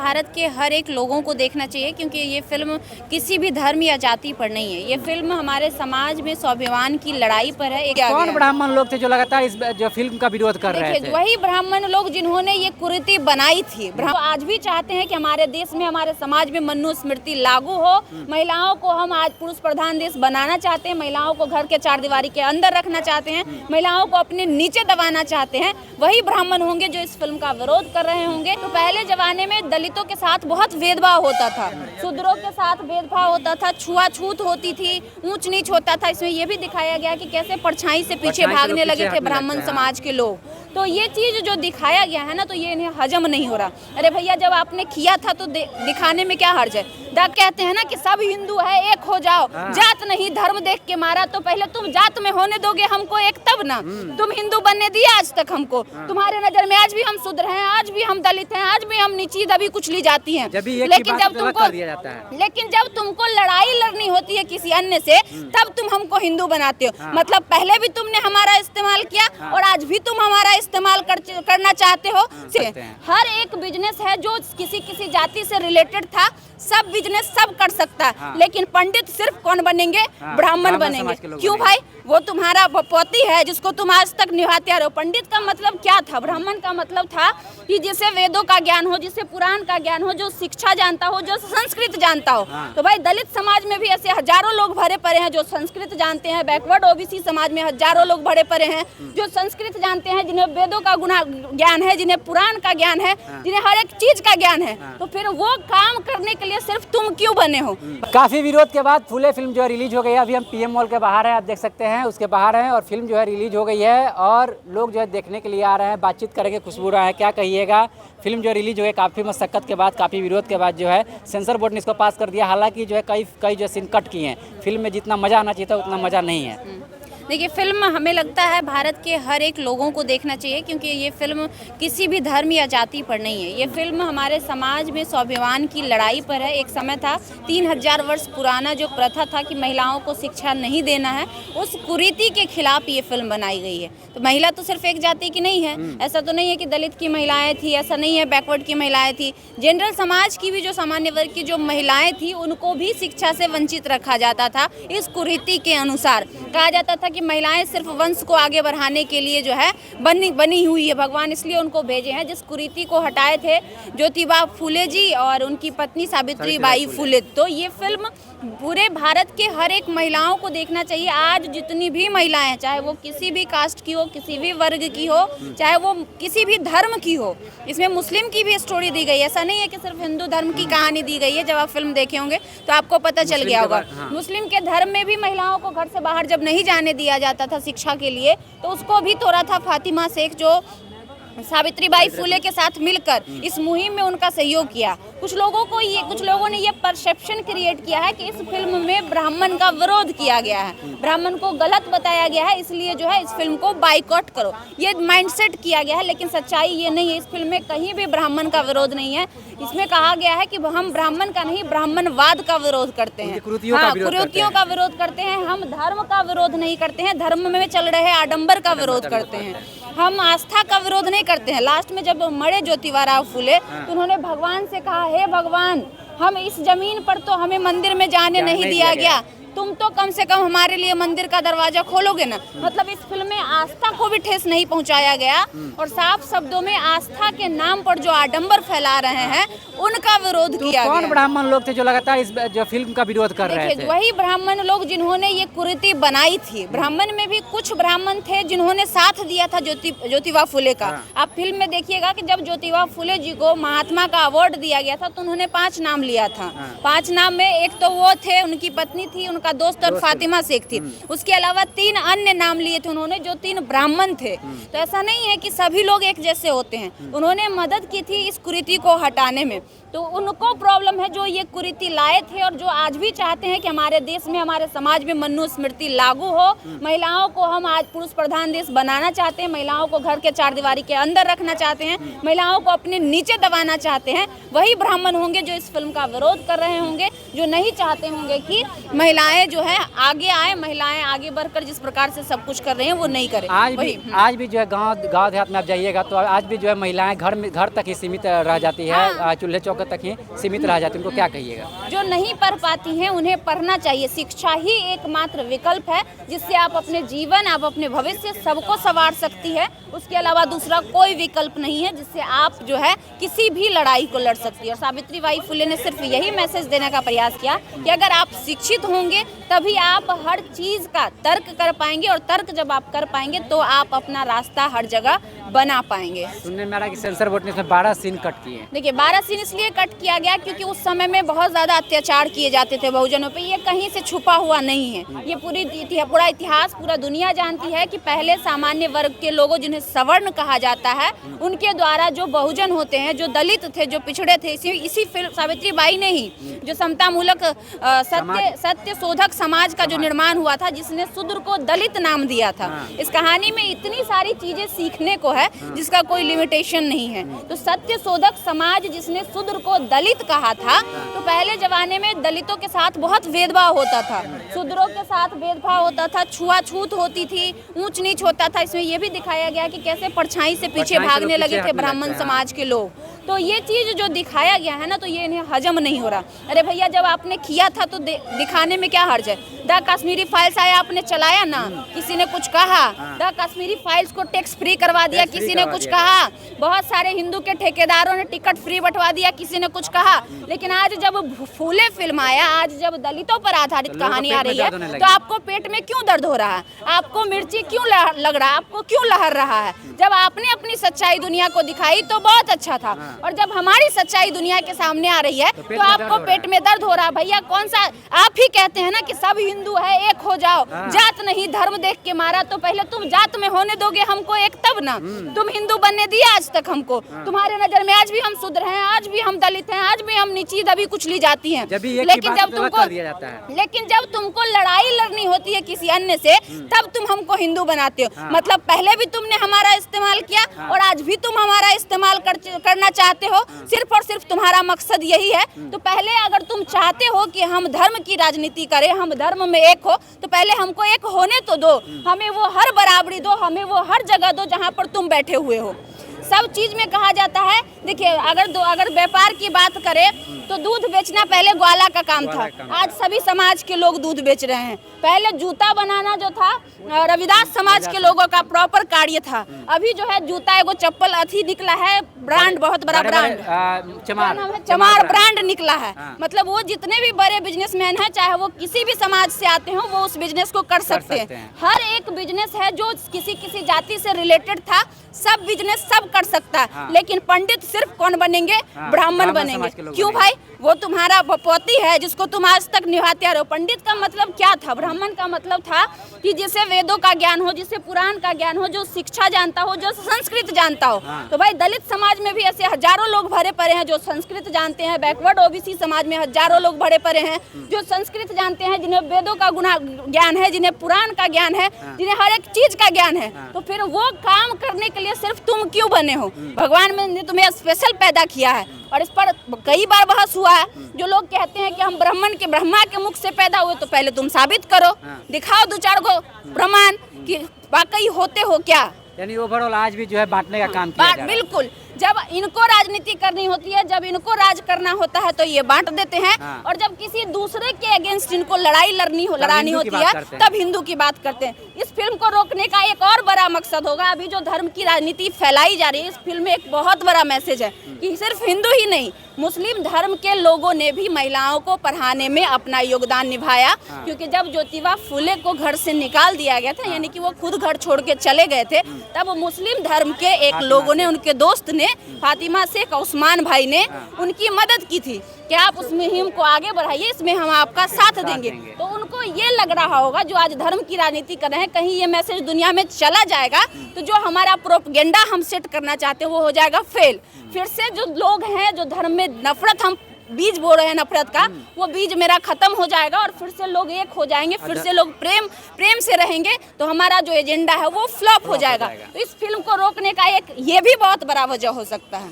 भारत के हर एक लोगों को देखना चाहिए, क्योंकि ये फिल्म किसी भी धर्म या जाति पर नहीं है। ये फिल्म हमारे समाज में स्वाभिमान की लड़ाई पर है। कौन ब्राह्मण लोग थे जो लगातार इस जो फिल्म का विरोध कर रहे थे? वही ब्राह्मण लोग जिन्होंने ये कुरीति बनाई थी। आज भी चाहते हैं कि हमारे देश में, हमारे समाज में मनुस्मृति लागू हो। महिलाओं को हम आज पुरुष प्रधान देश बनाना चाहते हैं। महिलाओं को घर के चार दीवारी के अंदर रखना चाहते हैं। महिलाओं को अपने नीचे दबाना चाहते हैं। वही ब्राह्मण होंगे जो इस फिल्म का विरोध कर रहे होंगे। तो पहले जमाने में दलितों के साथ बहुत भेदभाव होता था, शूद्रों के साथ भेदभाव होता था, छुआछूत होती थी, ऊंच नीच होता था। इसमें यह भी दिखाया गया कि कैसे परछाई से पीछे भागने लगे थे ब्राह्मण समाज के लोग। तो ये चीज जो दिखाया गया है ना, तो ये इन्हें हजम नहीं हो रहा। अरे भैया, जब आपने किया था तो दिखाने में क्या हर्ज है? कहते हैं ना कि सब हिंदू है, एक हो जाओ, जात नहीं धर्म देख के मारा। तो पहले तुम जात में होने दोगे हमको एक, तब ना। तुम हिंदू बनने दिए आज तक हमको? तुम्हारे नजर में आज भी हम शूद्र हैं, आज भी हम दलित हैं, आज भी हम नीची दबी कुचली जाती हैं। लेकिन जब तुमको लड़ाई लड़नी होती है किसी अन्य से, तब तुम हमको हिंदू बनाते हो। मतलब पहले भी तुमने हमारा इस्तेमाल किया और आज भी तुम हमारा इस्तेमाल करना चाहते हो। हर एक बिजनेस है जो किसी जाति से रिलेटेड था, सब बिजनेस सब कर सकता है। लेकिन पंडित सिर्फ कौन बनेंगे? ब्राह्मण बनेंगे। क्यों भाई? वो तुम्हारा पोती है जिसको तुम आज तक निभाते आ रहे हो। पंडित का मतलब क्या था? ब्राह्मण का मतलब था कि जिसे वेदों का ज्ञान हो, जिसे पुराण का ज्ञान हो, जो शिक्षा जानता हो, जो संस्कृत जानता हो। तो भाई दलित समाज में भी ऐसे हजारों लोग भरे पड़े हैं जो संस्कृत जानते हैं। बैकवर्ड ओबीसी समाज में हजारों लोग भरे पड़े हैं जो संस्कृत जानते हैं, जिन्हें वेदों का ज्ञान है, जिन्हें पुराण का ज्ञान है, जिन्हें हर एक चीज का ज्ञान है। तो फिर वो काम करने के लिए सिर्फ तुम क्यों बने हो? काफी विरोध के बाद फूले फिल्म जो है रिलीज हो गई है। अभी हम पीएम मॉल के बाहर हैं, आप देख सकते हैं, उसके बाहर हैं और फिल्म जो है रिलीज हो गई है और लोग जो है देखने के लिए आ रहे हैं। बातचीत करेंगे। खुशबू राय है, क्या कहिएगा? फिल्म जो रिलीज हो गई, काफ़ी मशक्कत के बाद, काफ़ी विरोध के बाद जो है सेंसर बोर्ड ने इसको पास कर दिया। हालांकि जो है कई जो सीन कट किए हैं। फिल्म में जितना मज़ा आना चाहिए था उतना मज़ा नहीं है। देखिए, फिल्म हमें लगता है भारत के हर एक लोगों को देखना चाहिए, क्योंकि ये फिल्म किसी भी धर्म या जाति पर नहीं है। ये फिल्म हमारे समाज में स्वाभिमान की लड़ाई पर है। एक समय था, 3000 वर्ष पुराना जो प्रथा था कि महिलाओं को शिक्षा नहीं देना है, उस कुरीति के खिलाफ ये फिल्म बनाई गई है। तो महिला तो सिर्फ एक जाति की नहीं है। ऐसा तो नहीं है कि दलित की महिलाएं थी, ऐसा नहीं है बैकवर्ड की महिलाएं थी। जनरल समाज की भी जो सामान्य वर्ग की जो महिलाएं थी, उनको भी शिक्षा से वंचित रखा जाता था। इस कुरीति के अनुसार कहा जाता था कि महिलाएं सिर्फ वंश को आगे बढ़ाने के लिए जो है बनी हुई है, भगवान इसलिए उनको भेजे हैं। जिस कुरीति को हटाए थे ज्योतिबा फूले जी और उनकी पत्नी सावित्रीबाई फूले। तो ये फिल्म पूरे भारत के हर एक महिलाओं को देखना चाहिए। आज जितनी भी महिलाएं हैं, चाहे वो किसी भी कास्ट की हो, किसी भी वर्ग की हो, चाहे वो किसी भी धर्म की हो। इसमें मुस्लिम की भी स्टोरी दी गई है। ऐसा नहीं है कि सिर्फ हिंदू धर्म की कहानी दी गई है। जब आप फिल्म देखे होंगे तो आपको पता चल गया होगा। मुस्लिम के धर्म में भी महिलाओं को घर से बाहर जब नहीं जाने दिया जाता था शिक्षा के लिए, तो उसको भी तोड़ा था फातिमा शेख, जो सावित्रीबाई फूले के साथ मिलकर इस मुहिम में उनका सहयोग किया। कुछ लोगों ने ये परसेप्शन क्रिएट किया है कि इस फिल्म में ब्राह्मण का विरोध किया गया है, ब्राह्मण को गलत बताया गया है, इसलिए जो है इस फिल्म को बाइकॉट करो, ये माइंडसेट किया गया है। लेकिन सच्चाई ये नहीं है। इस फिल्म में कहीं भी ब्राह्मण का विरोध नहीं है। इसमें कहा गया है कि हम ब्राह्मण का नहीं, ब्राह्मणवाद का विरोध करते हैं, कुरीतियों का विरोध करते हैं। हम धर्म का विरोध नहीं करते हैं, धर्म में चल रहे आडंबर का विरोध करते हैं। हम आस्था का विरोध नहीं करते हैं। लास्ट में जब मरे ज्योतिबा फूले तो उन्होंने भगवान से कहा, हे भगवान, हम इस जमीन पर तो हमें मंदिर में जाने नहीं दिया गया, तुम तो कम से कम हमारे लिए मंदिर का दरवाजा खोलोगे ना। मतलब इस फिल्म में आस्था को भी ठेस नहीं पहुंचाया गया और साफ शब्दों में आस्था के नाम पर जो आडंबर फैला रहे हैं उनका विरोध किया गया। कौन ब्राह्मण लोग थे जो लगातार इस जो फिल्म का विरोध कर रहे थे? वही ब्राह्मण लोग जिन्होंने ये कुरीति बनाई थी। ब्राह्मण में भी कुछ ब्राह्मण थे जिन्होंने साथ दिया था ज्योतिबा फूले का। आप फिल्म में देखिएगा कि जब ज्योतिबा फूले जी को महात्मा का अवार्ड दिया गया था तो उन्होंने 5 नाम लिया था। 5 नाम में एक तो वो थे, उनकी पत्नी थी, उनका दोस्त और फातिमा शेख थी। उसके अलावा 3 अन्य नाम लिए थे उन्होंने, जो 3 ब्राह्मण थे। तो ऐसा नहीं है कि सभी लोग एक जैसे होते हैं। उन्होंने मदद की थी इस कुरीति को हटाने में। तो उनको प्रॉब्लम है जो ये कुरीति लाए थे और जो आज भी चाहते हैं कि हमारे देश में, हमारे समाज में मनुस्मृति लागू हो। महिलाओं को हम आज पुरुष प्रधान देश बनाना चाहते हैं। महिलाओं को घर के चार दीवारी के अंदर रखना चाहते हैं। महिलाओं को अपने नीचे दबाना चाहते हैं। वही ब्राह्मण होंगे जो इस फिल्म का विरोध कर रहे होंगे, जो नहीं चाहते होंगे कि महिलाएं महिलाएं जो है आगे आए, महिलाएं आगे बढ़कर जिस प्रकार से सब कुछ कर रही हैं वो नहीं करें। आज भी जो है गांव देहात में आप जाइएगा तो आज भी जो है महिलाएं घर तक ही सीमित रह जाती है, चूल्हे चौके तक ही सीमित रह जाती है। उनको क्या कहिएगा? जो नहीं पढ़ पाती हैं उन्हें पढ़ना चाहिए। शिक्षा ही एकमात्र विकल्प है जिससे आप अपने जीवन, आप अपने भविष्य सबको संवार सकती है। उसके अलावा दूसरा कोई विकल्प नहीं है जिससे आप जो है किसी भी लड़ाई को लड़ सकती है। और सावित्री बाई फुले ने सिर्फ यही मैसेज देने का प्रयास किया कि अगर आप शिक्षित होंगे तभी आप हर चीज़ का तर्क कर पाएंगे, और तर्क जब आप कर पाएंगे तो आप अपना रास्ता हर जगह बना पाएंगे। सुनने में आ रहा है कि सेंसर बोर्ड ने इसमें 12 सीन कट किए। देखिए 12 सीन इसलिए कट किया गया क्योंकि उस समय में बहुत ज़्यादा अत्याचार किए जाते थे बहुजनों पे। ये कहीं से छुपा हुआ नहीं है, ये पूरा इतिहास पूरा दुनिया जानती है कि पहले सामान्य वर्ग के लोगों, जिन्हें सवर्ण कहा जाता है, उनके द्वारा जो बहुजन होते हैं, जो दलित थे, जो पिछड़े थे, इसी फिल्म सावित्री बाई ने ही जो समतामूलक सत्य शोधक समाज का जो निर्माण हुआ था, जिसने शूद्र को दलित नाम दिया था। इस कहानी में इतनी सारी चीजें सीखने को है जिसका कोई लिमिटेशन नहीं है। तो सत्य शोधक समाज जिसने शूद्र को दलित कहा था, तो पहले जमाने में दलितों के साथ बहुत भेदभाव होता था, शूद्रों के साथ भेदभाव होता था, छुआछूत होती थी, ऊंच नीच होता था। इसमें यह भी दिखाया गया कि कैसे परछाई से पीछे भागने लगे थे ब्राह्मण समाज के लोग। तो ये चीज जो दिखाया गया है ना, तो ये इन्हें हजम नहीं हो रहा। अरे भैया जब आपने किया था तो दिखाने में क्या हर्ज है? द कश्मीरी फाइल्स आया, आपने चलाया ना, किसी ने कुछ कहा? द कश्मीरी फाइल्स को टैक्स फ्री करवा दिया, किसी ने कुछ कहा? बहुत सारे हिंदू के ठेकेदारों ने टिकट फ्री बंटवा दिया, किसी ने कुछ कहा? लेकिन आज जब फूले फिल्म आया, आज जब दलितों पर आधारित कहानी आ रही है, तो आपको पेट में क्यों दर्द हो रहा है? आपको मिर्ची क्यों लग रहा है? आपको क्यों लहर रहा है? जब आपने अपनी सच्चाई दुनिया को दिखाई तो बहुत अच्छा था, और जब हमारी सच्चाई दुनिया के सामने आ रही है तो आपको पेट में दर्द हो रहा है। भैया कौन सा, आप ही कहते हैं ना कि सब हिंदू है, एक हो जाओ, जात नहीं धर्म देख के मारा। तो पहले तुम जात में होने दोगे हमको एक, तब ना तुम हिंदू बनने दिया आज तक हमको। तुम्हारे नजर में आज भी हम शूद्र हैं, आज भी हम दलित हैं, आज भी हम नीची दबी कुचली जाती हैं। लेकिन जब तुमको लड़ाई लड़नी होती है किसी अन्य से, तब तुम हमको हिंदू बनाते हो। मतलब पहले भी तुमने हमारा इस्तेमाल किया और आज भी तुम हमारा इस्तेमाल करना चाहते हो। सिर्फ और सिर्फ तुम्हारा मकसद यही है। तो पहले अगर तुम चाहते हो कि हम धर्म की राजनीति करें, हम धर्म में एक हो, तो पहले हमको एक होने तो दो, हमें वो हर बराबरी दो, हमें वो हर जगह दो जहाँ पर तुम बैठे हुए हो। सब चीज में कहा जाता है, देखिए अगर व्यापार की बात करें तो दूध बेचना पहले ग्वाला का काम था, आज सभी समाज के लोग दूध बेच रहे हैं। पहले जूता बनाना जो था रविदास समाज के लोगों का प्रॉपर कार्य था। अभी जो है जूता एगो चप्पल अथी निकला है, ब्रांड, बहुत बड़ा ब्रांड, चमार ब्रांड निकला है। मतलब वो जितने भी बड़े बिजनेसमैन हैं, चाहे वो किसी भी समाज से आते हो, वो उस बिजनेस को कर सकते हैं। हर एक बिजनेस है जो किसी जाति से रिलेटेड था, सब बिजनेस सब कर सकता है। लेकिन पंडित सिर्फ कौन बनेंगे? ब्राह्मण बनेंगे। क्यों भाई? वो तुम्हारा पोती है जिसको तुम आज तक निभाते आ रहे हो। पंडित का मतलब क्या था? ब्राह्मण का मतलब था कि जिसे वेदों का ज्ञान हो, जिसे पुराण का ज्ञान हो, जो शिक्षा जानता हो, जो संस्कृत जानता हो। तो भाई दलित समाज में भी ऐसे हजारों लोग भरे पड़े हैं जो संस्कृत जानते हैं। बैकवर्ड ओबीसी समाज में हजारों लोग भरे पड़े हैं जो संस्कृत जानते हैं, जिन्हें वेदों का ज्ञान है, जिन्हें पुराण का ज्ञान है, जिन्हें हर एक चीज का ज्ञान है। तो फिर वो काम करने के लिए सिर्फ तुम क्यों बने हो? भगवान ने तुम्हें स्पेशल पैदा किया है। और इस पर कई बार बहस हुआ है। जो लोग कहते हैं कि हम ब्रह्मा के मुख से पैदा हुए, तो पहले तुम साबित करो, दिखाओ 2-4 गो प्रमाण कि वाकई होते हो क्या। यानी ओवरऑल आज भी जो है बांटने का काम किया जा रहा है। बिल्कुल, जब इनको राजनीति करनी होती है, जब इनको राज करना होता है तो ये बांट देते हैं। और जब किसी दूसरे के अगेंस्ट इनको लड़ानी होती है, तब हिंदू की बात करते हैं। इस फिल्म को रोकने का एक और बड़ा मकसद होगा। अभी जो धर्म की राजनीति फैलाई जा रही है, इस फिल्म में एक बहुत बड़ा मैसेज है कि सिर्फ हिंदू ही नहीं, मुस्लिम धर्म के लोगों ने भी महिलाओं को पढ़ाने में अपना योगदान निभाया। क्योंकि जब ज्योतिबा फुले को घर से निकाल दिया गया था, यानी कि वो खुद घर छोड़ के चले गए थे, तब मुस्लिम धर्म के एक लोगों ने, उनके दोस्त ने, फातिमा शेख उस्मान भाई ने उनकी मदद की थी कि आप उस मुहिम को आगे बढ़ाइए, इसमें हम आपका साथ देंगे। तो उनको ये लग रहा होगा, जो आज धर्म की राजनीति कर रहे हैं, कहीं ये मैसेज दुनिया में चला जाएगा तो जो हमारा प्रोपेगेंडा हम सेट करना चाहते हैं वो हो जाएगा फेल। फिर से जो लोग हैं, जो धर्म में नफरत, हम बीज बो रहे हैं नफरत का, वो बीज मेरा खत्म हो जाएगा और फिर से लोग एक हो जाएंगे, फिर से लोग प्रेम से रहेंगे। तो हमारा जो एजेंडा है वो फ्लॉप हो जाएगा। तो इस फिल्म को रोकने का एक ये भी बहुत बड़ा वजह हो सकता है।